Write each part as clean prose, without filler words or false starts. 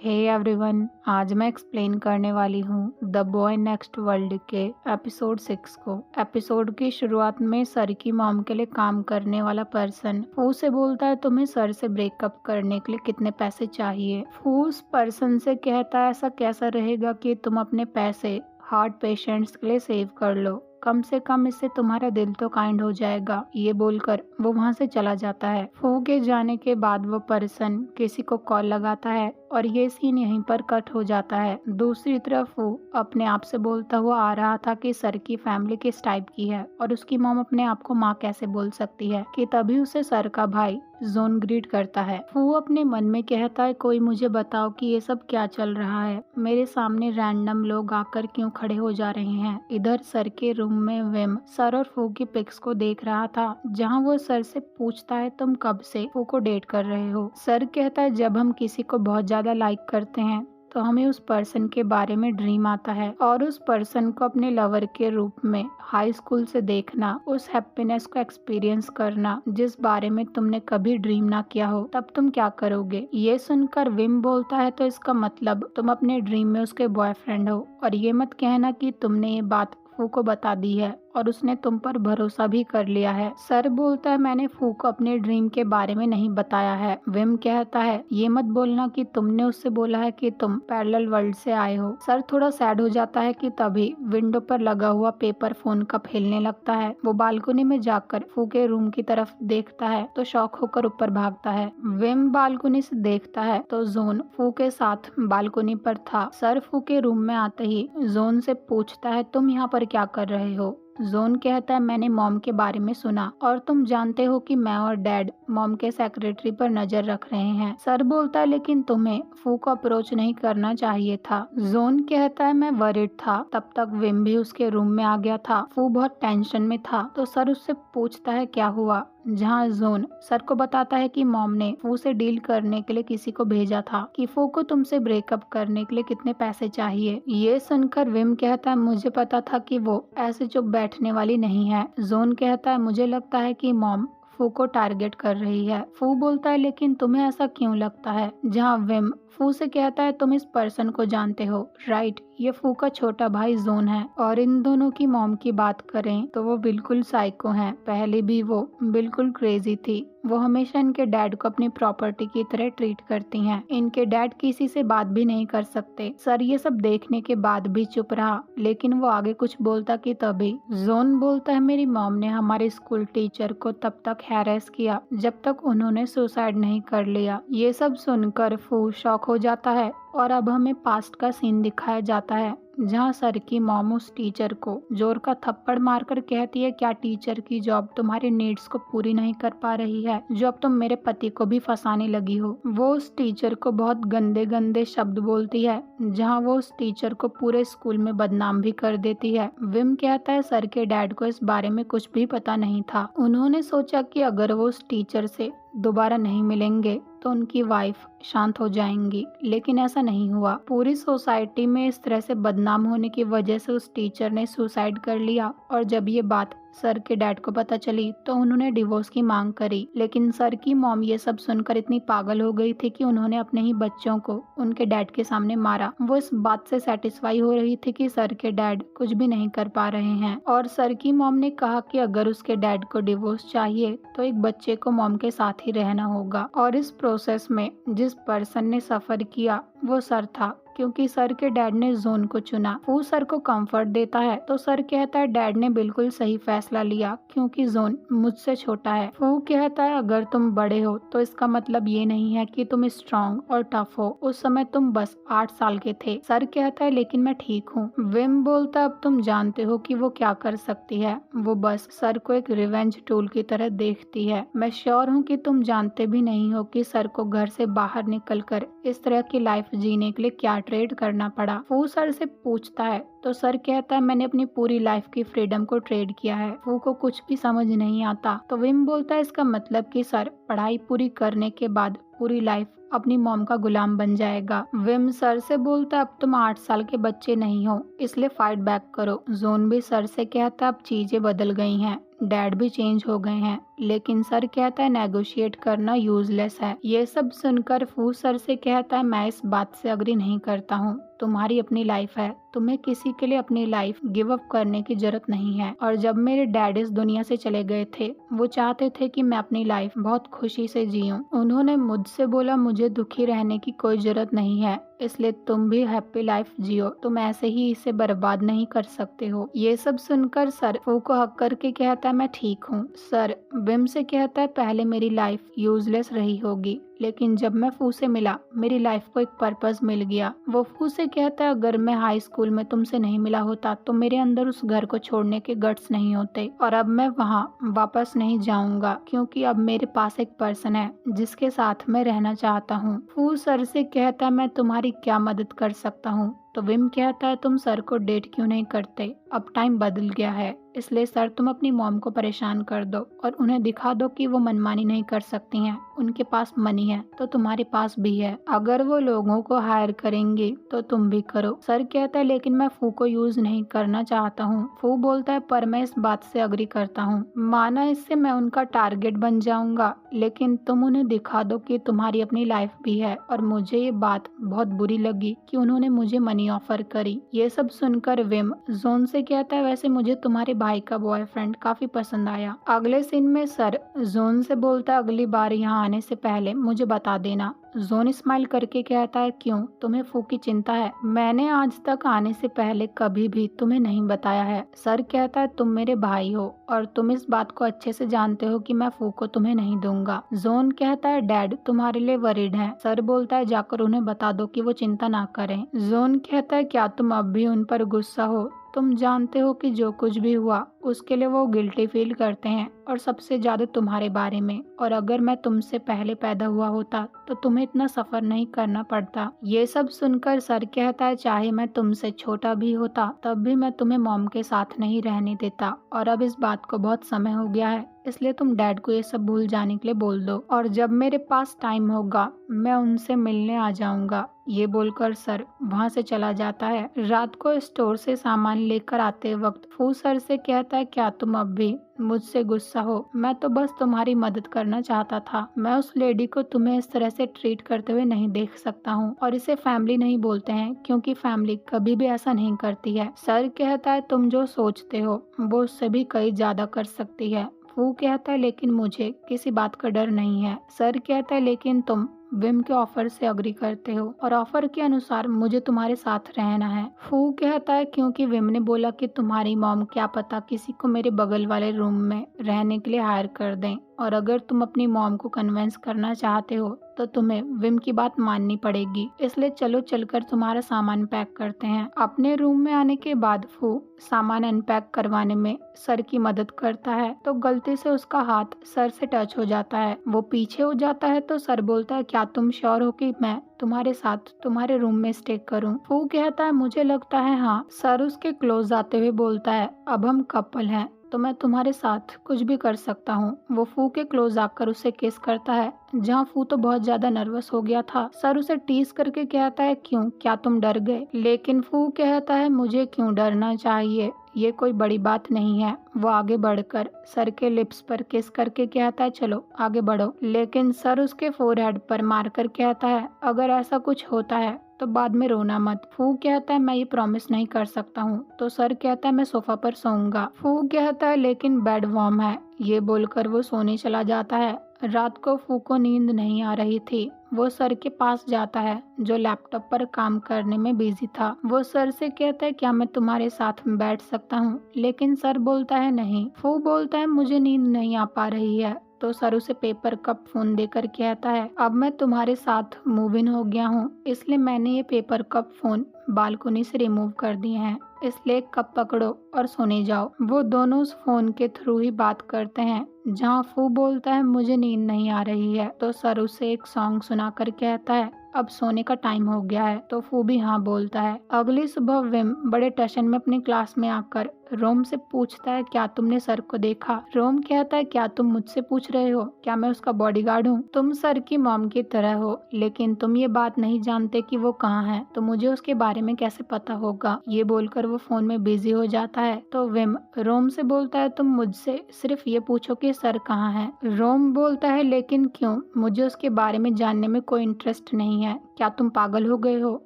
Hey everyone, आज मैं explain करने वाली हूँ द बॉय नेक्स्ट वर्ल्ड के एपिसोड 6 को। एपिसोड की शुरुआत में सर की मॉम के लिए काम करने वाला पर्सन फू से बोलता है तुम्हें सर से ब्रेकअप करने के लिए कितने पैसे चाहिए। फू उस पर्सन से कहता है ऐसा कैसा रहेगा कि तुम अपने पैसे हार्ट पेशेंट्स के लिए सेव कर लो, कम से कम इससे तुम्हारा दिल तो काइंड हो जाएगा। ये बोलकर वो वहाँ से चला जाता है। फू के जाने के बाद वो पर्सन किसी को कॉल लगाता है और ये सीन यहीं पर कट हो जाता है। दूसरी तरफ फू अपने आप से बोलता हुआ आ रहा था कि सर की फैमिली किस टाइप की है और उसकी मॉम अपने आप को माँ कैसे बोल सकती है, कि तभी उसे सर का भाई जोन ग्रीट करता है। फू अपने मन में कहता है कोई मुझे बताओ कि ये सब क्या चल रहा है, मेरे सामने रैंडम लोग आकर क्यों खड़े हो जा रहे हैं। इधर सर के रूम में विम सर और फू की पिक्स को देख रहा था, जहाँ वो सर से पूछता है तुम कब से फू को डेट कर रहे हो। सर कहता है जब हम किसी को बहुत ज्यादा लाइक करते हैं तो हमें उस पर्सन के बारे में ड्रीम आता है और उस पर्सन को अपने लवर के रूप में हाई स्कूल से देखना, उस हैप्पीनेस को एक्सपीरियंस करना जिस बारे में तुमने कभी ड्रीम ना किया हो, तब तुम क्या करोगे। ये सुनकर विम बोलता है तो इसका मतलब तुम अपने ड्रीम में उसके बॉयफ्रेंड हो और ये मत कहना कि तुमने ये बात फू को बता दी है और उसने तुम पर भरोसा भी कर लिया है। सर बोलता है मैंने फू को अपने ड्रीम के बारे में नहीं बताया है। विम कहता है ये मत बोलना कि तुमने उससे बोला है कि तुम पैरेलल वर्ल्ड से आए हो। सर थोड़ा सैड हो जाता है कि तभी विंडो पर लगा हुआ पेपर फोन कप हिलने लगता है। वो बालकनी में जाकर फू के रूम की तरफ देखता है तो शॉक होकर ऊपर भागता है। विम बालकनी से देखता है तो जोन फू के साथ बालकनी पर था। सर फू के रूम में आते ही जोन से पूछता है तुम यहाँ पर क्या कर रहे हो। जोन कहता है मैंने मॉम के बारे में सुना और तुम जानते हो कि मैं और डैड मॉम के सेक्रेटरी पर नजर रख रहे हैं। सर बोलता है लेकिन तुम्हें फू को अप्रोच नहीं करना चाहिए था। जोन कहता है मैं वरिड था। तब तक विम भी उसके रूम में आ गया था। फू बहुत टेंशन में था तो सर उससे पूछता है क्या हुआ, जहाँ जोन सर को बताता है कि मॉम ने फू से डील करने के लिए किसी को भेजा था कि फू को तुमसे ब्रेकअप करने के लिए कितने पैसे चाहिए। ये सुनकर विम कहता है मुझे पता था कि वो ऐसे चुप बैठने वाली नहीं है। जोन कहता है मुझे लगता है कि मॉम फू को टारगेट कर रही है। फू बोलता है लेकिन तुम्हें ऐसा क्यों लगता है, जहाँ विम फू से कहता है तुम इस पर्सन को जानते हो राइट, ये फू का छोटा भाई जोन है और इन दोनों की मॉम की बात करें तो वो बिल्कुल साइको हैं। पहले भी वो बिल्कुल क्रेजी थी। वो हमेशा इनके डैड को अपनी प्रॉपर्टी की तरह ट्रीट करती हैं। इनके डैड किसी से बात भी नहीं कर सकते। सर ये सब देखने के बाद भी चुप रहा, लेकिन वो आगे कुछ बोलता कि तभी जोन बोलता है मेरी मॉम ने हमारे स्कूल टीचर को तब तक हैरेस किया जब तक उन्होंने सुसाइड नहीं कर लिया। ये सब सुनकर फू शॉक हो जाता है और अब हमें पास्ट का सीन दिखाया जाता है, जहाँ सर की मॉम उस टीचर को जोर का थप्पड़ मारकर कहती है क्या टीचर की जॉब तुम्हारी नीड्स को पूरी नहीं कर पा रही है, जो अब तुम मेरे पति को भी फंसाने लगी हो। वो उस टीचर को बहुत गंदे गंदे शब्द बोलती है, जहाँ वो उस टीचर को पूरे स्कूल में बदनाम भी कर देती है। विम कहता है सर के डैड को इस बारे में कुछ भी पता नहीं था। उन्होंने सोचा कि अगर वो उस टीचर से दोबारा नहीं मिलेंगे तो उनकी वाइफ शांत हो जाएंगी, लेकिन ऐसा नहीं हुआ। पूरी सोसाइटी में इस तरह से बदनाम होने की वजह से उस टीचर ने सुसाइड कर लिया और जब ये बात सर के डैड को पता चली तो उन्होंने डिवोर्स की मांग करी। लेकिन सर की मॉम ये सब सुनकर इतनी पागल हो गई थी कि उन्होंने अपने ही बच्चों को उनके डैड के सामने मारा। वो इस बात से सेटिस्फाई हो रही थी कि सर के डैड कुछ भी नहीं कर पा रहे हैं और सर की मॉम ने कहा कि अगर उसके डैड को डिवोर्स चाहिए तो एक बच्चे को मॉम के साथ ही रहना होगा। और इस प्रोसेस में जिस पर्सन ने सफर किया वो सर था, क्योंकि सर के डैड ने जोन को चुना। फू सर को कंफर्ट देता है तो सर कहता है डैड ने बिल्कुल सही फैसला लिया क्योंकि जोन मुझसे छोटा है। फू कहता है अगर तुम बड़े हो तो इसका मतलब ये नहीं है कि तुम स्ट्रॉन्ग और टफ हो, उस समय तुम बस 8 साल के थे। सर कहता है लेकिन मैं ठीक हूँ। विम बोलता है अब तुम जानते हो कि वो क्या कर सकती है, वो बस सर को एक रिवेंज टूल की तरह देखती है। मैं श्योर हूँ कि तुम जानते भी नहीं हो कि सर को घर से बाहर निकलकर इस तरह की लाइफ जीने के लिए क्या ट्रेड करना पड़ा। फू सर से पूछता है तो सर कहता है मैंने अपनी पूरी लाइफ की फ्रीडम को ट्रेड किया है। फू को कुछ भी समझ नहीं आता तो विम बोलता है इसका मतलब कि सर पढ़ाई पूरी करने के बाद पूरी लाइफ अपनी मॉम का गुलाम बन जाएगा। विम सर से बोलता है अब तुम 8 साल के बच्चे नहीं हो, इसलिए फाइट बैक करो। जोन भी सर से कहता है अब चीजें बदल गई हैं, डैड भी चेंज हो गए हैं, लेकिन सर कहता है नेगोशिएट करना यूजलेस है। ये सब सुनकर फू सर से कहता है मैं इस बात से अग्री नहीं करता हूँ, तुम्हारी अपनी लाइफ है, तुम्हें किसी के लिए अपनी लाइफ गिव अप करने की जरूरत नहीं है। और जब मेरे डैड इस दुनिया से चले गए थे, वो चाहते थे कि मैं अपनी लाइफ बहुत खुशी से जीऊं। उन्होंने मुझसे बोला मुझे दुखी रहने की कोई जरूरत नहीं है, इसलिए तुम भी हैप्पी लाइफ जियो, तुम ऐसे ही इसे बर्बाद नहीं कर सकते हो। ये सब सुनकर सर फू को हक करके कहता है मैं ठीक हूँ। सर विम से कहता है पहले मेरी लाइफ यूजलेस रही होगी, लेकिन जब मैं फू से मिला मेरी लाइफ को एक पर्पस मिल गया। वो फू से कहता है अगर मैं हाई स्कूल में तुमसे नहीं मिला होता तो मेरे अंदर उस घर को छोड़ने के गट्स नहीं होते, और अब मैं वहाँ वापस नहीं जाऊंगा क्योंकि अब मेरे पास एक पर्सन है जिसके साथ मैं रहना चाहता हूँ। फू सर से कहता है मैं तुम्हारी क्या मदद कर सकता हूँ। तो विम कहता है तुम सर को डेट क्यों नहीं करते, अब टाइम बदल गया है, इसलिए सर तुम अपनी मॉम को परेशान कर दो और उन्हें दिखा दो कि वो मनमानी नहीं कर सकती हैं, उनके पास मनी है तो तुम्हारे पास भी है, अगर वो लोगों को हायर करेंगी तो तुम भी करो। सर कहता है लेकिन मैं फू को यूज नहीं करना चाहता हूँ। फू बोलता है पर मैं इस बात से अग्री करता हूँ, माना इससे मैं उनका टारगेट बन जाऊंगा, लेकिन तुम उन्हें दिखा दो कि तुम्हारी अपनी लाइफ भी है। और मुझे ये बात बहुत बुरी लगी कि उन्होंने मुझे मनी ऑफर करी। ये सब सुनकर विम जोन से कहता है वैसे मुझे तुम्हारे भाई का बॉयफ्रेंड काफी पसंद आया। अगले सीन में सर जोन से बोलता है अगली बार यहाँ आने से पहले मुझे बता देना। जोन स्माइल करके कहता है क्यों, तुम्हें फू की चिंता है? मैंने आज तक आने से पहले कभी भी तुम्हें नहीं बताया है। सर कहता है तुम मेरे भाई हो और तुम इस बात को अच्छे से जानते हो कि मैं फू को तुम्हें नहीं दूंगा। जोन कहता है डैड तुम्हारे लिए वरीड है। सर बोलता है जाकर उन्हें बता दो कि वो चिंता ना करें। जोन कहता है क्या तुम अब भी उन पर गुस्सा हो? तुम जानते हो कि जो कुछ भी हुआ उसके लिए वो गिल्टी फील करते हैं, और सबसे ज्यादा तुम्हारे बारे में, और अगर मैं तुमसे पहले पैदा हुआ होता तो तुम्हें इतना सफर नहीं करना पड़ता। ये सब सुनकर सर कहता है चाहे मैं तुमसे छोटा भी होता तब भी मैं तुम्हें मॉम के साथ नहीं रहने देता, और अब इस बात को बहुत समय हो गया है, इसलिए तुम डैड को ये सब भूल जाने के लिए बोल दो, और जब मेरे पास टाइम होगा मैं उनसे मिलने आ जाऊंगा। ये बोलकर सर वहाँ से चला जाता है। रात को स्टोर से सामान लेकर आते वक्त फू सर से कहता है क्या तुम अब भी मुझसे गुस्सा हो? मैं तो बस तुम्हारी मदद करना चाहता था। मैं उस लेडी को तुम्हें इस तरह से ट्रीट करते हुए नहीं देख सकता हूँ, और इसे फैमिली नहीं बोलते हैं क्योंकि फैमिली कभी भी ऐसा नहीं करती है। सर कहता है तुम जो सोचते हो वो उससे भी कई ज्यादा कर सकती है। फू कहता है लेकिन मुझे किसी बात का डर नहीं है। सर कहता है लेकिन तुम विम के ऑफर से अग्री करते हो और ऑफर के अनुसार मुझे तुम्हारे साथ रहना है। फू कहता है क्योंकि विम ने बोला कि तुम्हारी मॉम क्या पता किसी को मेरे बगल वाले रूम में रहने के लिए हायर कर दें, और अगर तुम अपनी मॉम को कन्विंस करना चाहते हो तो तुम्हें विम की बात माननी पड़ेगी, इसलिए चलो चलकर तुम्हारा सामान पैक करते हैं। अपने रूम में आने के बाद फू सामान अनपैक करवाने में सर की मदद करता है तो गलती से उसका हाथ सर से टच हो जाता है। वो पीछे हो जाता है तो सर बोलता है क्या तुम श्योर हो कि मैं तुम्हारे साथ तुम्हारे रूम में स्टे करूं? फू कहता है मुझे लगता है हाँ। सर उसके क्लोज आते हुए बोलता है अब हम कपल हैं तो मैं तुम्हारे साथ कुछ भी कर सकता हूँ। वो फू के क्लोज आकर उसे किस करता है, जहाँ फू तो बहुत ज्यादा नर्वस हो गया था। सर उसे टीज करके कहता है क्यों, क्या तुम डर गए? लेकिन फू कहता है मुझे क्यों डरना चाहिए, ये कोई बड़ी बात नहीं है। वो आगे बढ़कर सर के लिप्स पर किस करके कहता है चलो आगे बढ़ो, लेकिन सर उसके फोरहेड पर मारकर कहता है अगर ऐसा कुछ होता है तो बाद में रोना मत। फू कहता है मैं ये प्रॉमिस नहीं कर सकता हूँ। तो सर कहता है मैं सोफा पर सोऊंगा। फू कहता है लेकिन बेड वार्म है। ये बोलकर वो सोने चला जाता है। रात को फू को नींद नहीं आ रही थी। वो सर के पास जाता है जो लैपटॉप पर काम करने में बिजी था। वो सर से कहता है क्या मैं तुम्हारे साथ बैठ सकता हूँ, लेकिन सर बोलता है नहीं। फू बोलता है मुझे नींद नहीं आ पा रही है। तो सर उसे पेपर कप फोन देकर कहता है अब मैं तुम्हारे साथ मूव इन हो गया हूँ, इसलिए मैंने ये पेपर कप फोन बालकनी से रिमूव कर दिए हैं, इसलिए कप पकड़ो और सोने जाओ। वो दोनों उस फोन के थ्रू ही बात करते हैं। जहाँ फू बोलता है मुझे नींद नहीं आ रही है तो सर उसे एक सॉन्ग सुनाकर कहता है अब सोने का टाइम हो गया है। तो फू भी हाँ बोलता है। अगली सुबह विम बड़े टशन में अपनी क्लास में आकर रोम से पूछता है क्या तुमने सर को देखा? रोम कहता है क्या तुम मुझसे पूछ रहे हो? क्या मैं उसका बॉडीगार्ड हूँ? तुम सर की मॉम की तरह हो, लेकिन तुम ये बात नहीं जानते कि वो कहाँ है, तो मुझे उसके बारे में कैसे पता होगा? ये बोलकर वो फोन में बिजी हो जाता है। तो विम रोम से बोलता है तुम मुझसे सिर्फ ये पूछो कि सर कहाँ है। रोम बोलता है लेकिन क्यों? मुझे उसके बारे में जानने में कोई इंटरेस्ट नहीं है। क्या तुम पागल हो गए हो?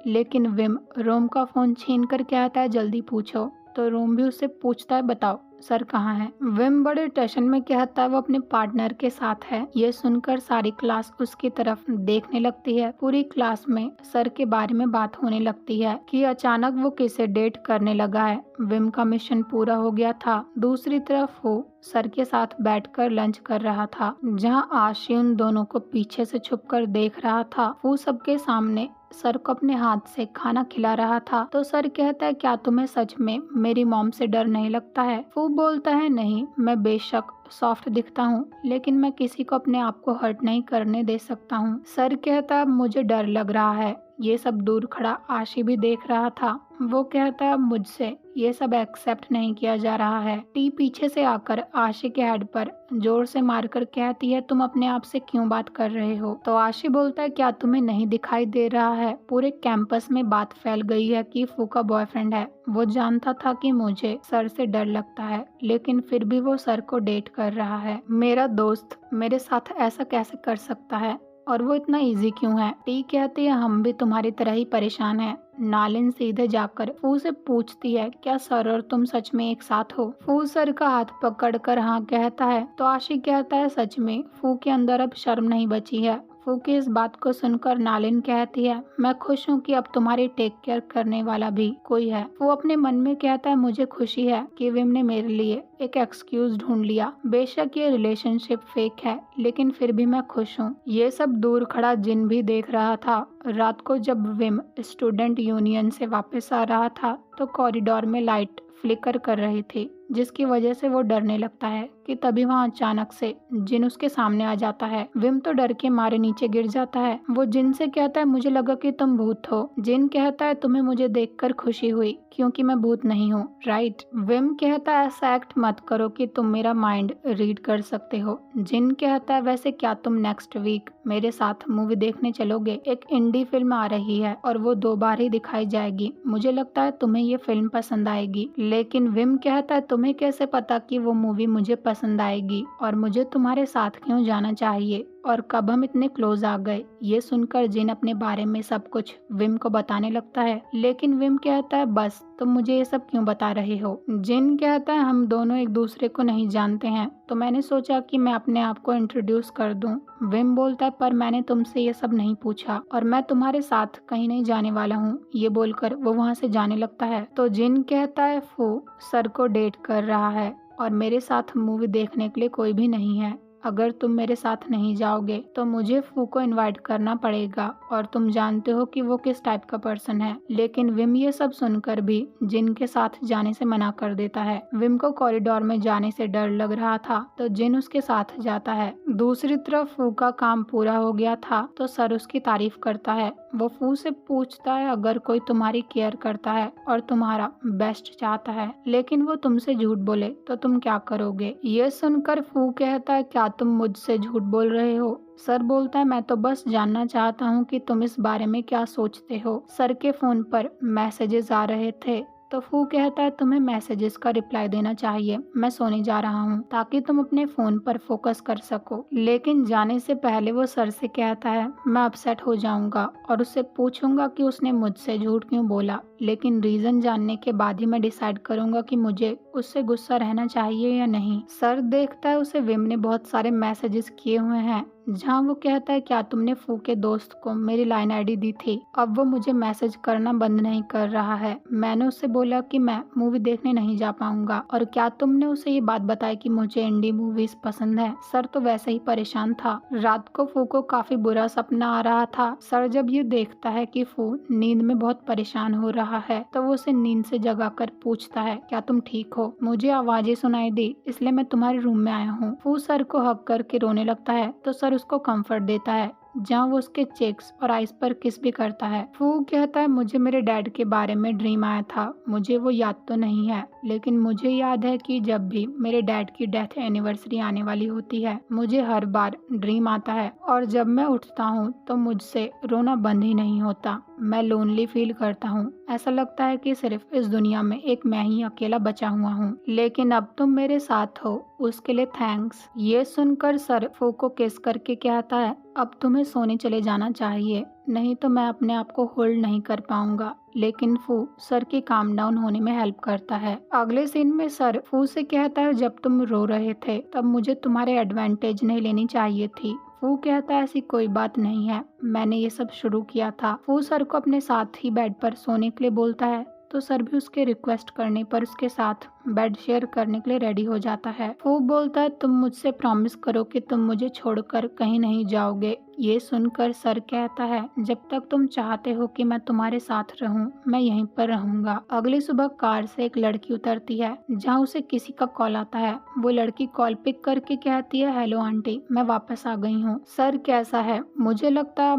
लेकिन विम रोम का फोन छीन कर कहता है जल्दी पूछो। तो रोम भी उससे पूछता है बताओ सर कहाँ है? विम बड़े टेंशन में कहता है वो अपने पार्टनर के साथ है। ये सुनकर सारी क्लास उसकी तरफ देखने लगती है। पूरी क्लास में सर के बारे में बात होने लगती है कि अचानक वो किसे डेट करने लगा है। विम का मिशन पूरा हो गया था। दूसरी तरफ वो सर के साथ बैठकर लंच कर रहा था, जहां आशी उन दोनों को पीछे से छुपकर देख रहा था। वो सबके सामने सर को अपने हाथ से खाना खिला रहा था। तो सर कहता है क्या तुम्हें सच में मेरी मॉम से डर नहीं लगता है? वो बोलता है नहीं, मैं बेशक सॉफ्ट दिखता हूँ, लेकिन मैं किसी को अपने आप को हर्ट नहीं करने दे सकता हूँ। सर कहता है मुझे डर लग रहा है। ये सब दूर खड़ा आशी भी देख रहा था। वो कहता है मुझसे ये सब एक्सेप्ट नहीं किया जा रहा है। टी पीछे से आकर आशी के हेड पर जोर से मारकर कहती है तुम अपने आप से क्यों बात कर रहे हो? तो आशी बोलता है क्या तुम्हें नहीं दिखाई दे रहा है? पूरे कैंपस में बात फैल गई है कि फू का बॉयफ्रेंड है। वो जानता था कि मुझे सर से डर लगता है, लेकिन फिर भी वो सर को डेट कर रहा है। मेरा दोस्त मेरे साथ ऐसा कैसे कर सकता है? और वो इतना इजी क्यों है? टी कहती है हम भी तुम्हारी तरह ही परेशान हैं। नालिन सीधे जाकर फू से पूछती है क्या सर और तुम सच में एक साथ हो? फू सर का हाथ पकड़कर हाँ कहता है। तो आशी कहता है सच में? फू के अंदर अब शर्म नहीं बची है। फू की इस बात को सुनकर नालिन कहती है मैं खुश हूँ कि अब तुम्हारी टेक केयर करने वाला भी कोई है। वो अपने मन में कहता है मुझे खुशी है कि विम ने मेरे लिए एक एक्सक्यूज ढूंढ लिया। बेशक ये रिलेशनशिप फेक है, लेकिन फिर भी मैं खुश हूँ। ये सब दूर खड़ा जिन भी देख रहा था। रात को जब विम स्टूडेंट यूनियन से वापस आ रहा था तो कॉरिडोर में लाइट फ्लिकर कर रही थी, जिसकी वजह से वो डरने लगता है कि तभी वहाँ अचानक से जिन उसके सामने आ जाता है। विम तो डर के मारे नीचे गिर जाता है। वो जिन से कहता है मुझे लगा कि तुम भूत हो। जिन कहता है तुम्हें मुझे देखकर खुशी हुई क्योंकि मैं भूत नहीं हूँ, राइट? विम कहता है ऐसा एक्ट मत करो कि तुम मेरा माइंड रीड कर सकते हो। जिन कहता है वैसे क्या तुम नेक्स्ट वीक मेरे साथ मूवी देखने चलोगे? एक इंडी फिल्म आ रही है और वो 2 बार ही दिखाई जाएगी। मुझे लगता है तुम्हें ये फिल्म पसंद आएगी। लेकिन विम कहता है तुम्हें कैसे पता कि वो मूवी मुझे पसंद आएगी और मुझे तुम्हारे साथ क्यों जाना चाहिए और कब हम इतने क्लोज आ गए? ये सुनकर जिन अपने बारे में सब कुछ विम को बताने लगता है, लेकिन विम कहता है बस तुम मुझे ये सब क्यों बता रहे हो? जिन कहता है हम दोनों एक दूसरे को नहीं जानते हैं, तो मैंने सोचा कि मैं अपने आप को इंट्रोड्यूस कर दूं। विम बोलता है पर मैंने तुमसे ये सब नहीं पूछा और मैं तुम्हारे साथ कहीं नहीं जाने वाला हूँ। ये बोलकर वो वहाँ से जाने लगता है। तो जिन कहता है फू सर को डेट कर रहा है और मेरे साथ मूवी देखने के लिए कोई भी नहीं है। अगर तुम मेरे साथ नहीं जाओगे तो मुझे फू को इनवाइट करना पड़ेगा और तुम जानते हो कि वो किस टाइप का पर्सन है। लेकिन विम ये सब सुनकर भी जिन के साथ जाने से मना कर देता है। विम को कॉरिडोर में जाने से डर लग रहा था तो जिन उसके साथ जाता है। दूसरी तरफ फू का काम पूरा हो गया था तो सर उसकी तारीफ करता है। वो फू से पूछता है अगर कोई तुम्हारी केयर करता है और तुम्हारा बेस्ट चाहता है लेकिन वो तुमसे झूठ बोले तो तुम क्या करोगे? ये सुनकर फू कहता है क्या तुम मुझसे झूठ बोल रहे हो? सर बोलता है मैं तो बस जानना चाहता हूँ कि तुम इस बारे में क्या सोचते हो। सर के फोन पर मैसेजेस आ रहे थे तो फू कहता है तुम्हें मैसेजेस का रिप्लाई देना चाहिए। मैं सोने जा रहा हूँ ताकि तुम अपने फोन पर फोकस कर सको। लेकिन जाने से पहले वो सर से कहता है मैं अपसेट हो जाऊंगा और उससे पूछूंगा कि उसने मुझसे झूठ क्यों बोला, लेकिन रीजन जानने के बाद ही मैं डिसाइड करूंगा कि मुझे उससे गुस्सा रहना चाहिए या नहीं। सर देखता है उसे विम ने बहुत सारे मैसेजेस किए हुए हैं जहाँ वो कहता है क्या तुमने फू के दोस्त को मेरी लाइन आईडी दी थी? अब वो मुझे मैसेज करना बंद नहीं कर रहा है। मैंने उससे बोला कि मैं मूवी देखने नहीं जा पाऊंगा और क्या तुमने उसे ये बात बताई कि मुझे इंडी मूवीज पसंद है? सर तो वैसे ही परेशान था। रात को फू को काफी बुरा सपना आ रहा था। सर जब ये देखता है कि फू नींद में बहुत परेशान हो रहा है तो वो उसे नींद से जगाकर पूछता है क्या तुम ठीक हो? मुझे आवाजें सुनाई दी इसलिए मैं तुम्हारे रूम में आया हूँ। फू सर को हक करके रोने लगता है तो सर उसको कंफर्ट देता है जहाँ वो उसके चेक्स और आइस पर किस भी करता है। फू कहता है मुझे मेरे डैड के बारे में ड्रीम आया था, मुझे वो याद तो नहीं है, लेकिन मुझे याद है कि जब भी मेरे डैड की डेथ एनिवर्सरी आने वाली होती है मुझे हर बार ड्रीम आता है और जब मैं उठता हूँ तो मुझसे रोना बंद ही नहीं होता। मैं लोनली फील करता हूँ, ऐसा लगता है कि सिर्फ इस दुनिया में एक मैं ही अकेला बचा हुआ हूँ, लेकिन अब तुम मेरे साथ हो, उसके लिए थैंक्स। ये सुनकर सर फू को किस करके कहता है अब तुम्हें सोने चले जाना चाहिए, नहीं तो मैं अपने आप को होल्ड नहीं कर पाऊंगा। लेकिन फू सर के काम डाउन होने में हेल्प करता है। अगले सीन में सर फू से कहता है जब तुम रो रहे थे तब मुझे तुम्हारे एडवांटेज नहीं लेनी चाहिए थी। फू कहता है ऐसी कोई बात नहीं है, मैंने ये सब शुरू किया था। फू सर को अपने साथ ही बेड पर सोने के लिए बोलता है तो सर भी उसके रिक्वेस्ट करने पर उसके साथ बेड शेयर करने के लिए रेडी हो जाता है। फू बोलता है तुम मुझसे प्रॉमिस करो कि तुम मुझे छोड़कर कहीं नहीं जाओगे। ये सुनकर सर कहता है जब तक तुम चाहते हो कि मैं तुम्हारे साथ रहूं मैं यहीं पर रहूंगा। अगली सुबह कार से एक लड़की उतरती है जहां उसे किसी का कॉल आता है। वो लड़की कॉल पिक करके कहती है हेलो आंटी, मैं वापस आ गई हूँ। सर कैसा है? मुझे लगता है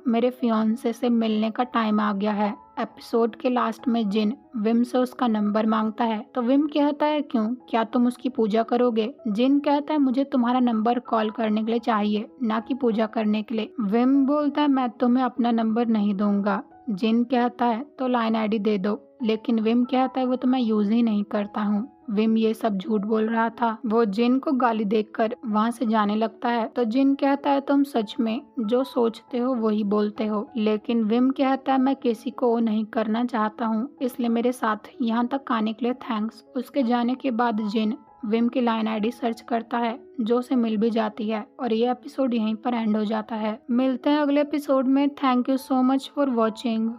मेरे फियांसे से मिलने का टाइम आ गया है। एपिसोड के लास्ट में जिन विम से उसका नंबर मांगता है तो विम कहता है क्यों, क्या तुम उसकी पूजा करोगे? जिन कहता है मुझे तुम्हारा नंबर कॉल करने के लिए चाहिए, ना कि पूजा करने के लिए। विम बोलता है मैं तुम्हें अपना नंबर नहीं दूंगा। जिन कहता है तो लाइन आईडी दे दो, लेकिन विम कहता है वो तो मैं यूज ही नहीं करता हूँ। विम ये सब झूठ बोल रहा था। वो जिन को गाली देकर वहाँ से जाने लगता है तो जिन कहता है तुम सच में जो सोचते हो वही बोलते हो, लेकिन विम कहता है मैं किसी को वो नहीं करना चाहता हूँ, इसलिए मेरे साथ यहाँ तक आने के लिए थैंक्स। उसके जाने के बाद जिन विम की लाइन आईडी सर्च करता है जो उसे मिल भी जाती है और ये एपिसोड यहीं पर एंड हो जाता है। मिलते हैं अगले एपिसोड में। Thank you so much for watching.